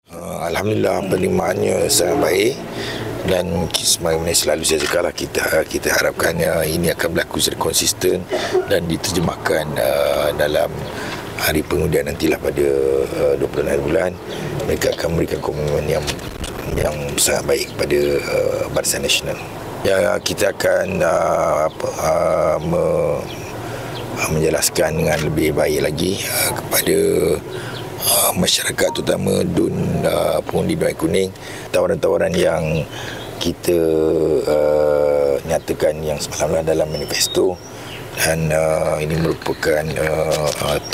Alhamdulillah penerimaannya sangat baik dan sebagaimana selalu saya cakap lah, kita harapkan ini akan berlaku secara konsisten dan diterjemahkan dalam hari pengundian nantilah pada 26 bulan. Mereka akan memberikan komitmen yang sangat baik kepada Barisan Nasional. Ya, kita akan menjelaskan dengan lebih baik lagi kepada masyarakat, terutama pengundi Duit Kuning, tawaran-tawaran yang kita nyatakan yang semalam dalam manifesto, dan ini merupakan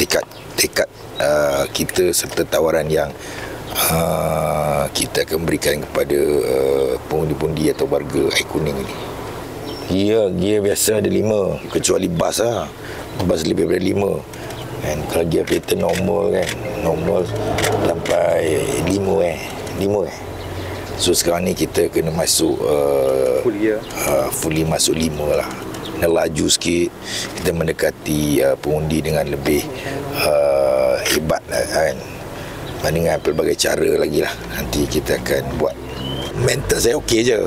tekad kita serta tawaran yang kita akan berikan kepada pengundi-pengundi atau warga Air Kuning ini. Gear biasa ada 5, kecuali bas lah. Bas lebih daripada 5. Dan kalau gear kereta normal sampai 5. So sekarang ni kita kena masuk fully masuk 5 lah. Kena laju sikit, kita mendekati pengundi dengan lebih hebat lah kan, dengan pelbagai cara lagi lah. Nanti kita akan buat. Mental saya okey je,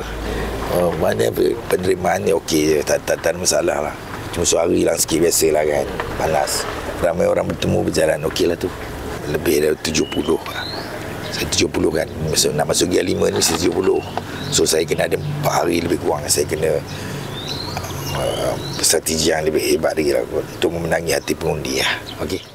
mana penerimaan ni okey je, tak ada masalah lah. Cuma suara hilang sikit, biasalah kan, panas. Ramai orang bertemu berjalan, okey lah tu. Lebih dari 70 lah. Saya 70 kan, nak masuk gear 5 ni saya 70. So saya kena ada 4 hari lebih kurang. Saya kena strategi yang lebih hebat lagi lah untuk memenangi hati pengundi lah. Okey.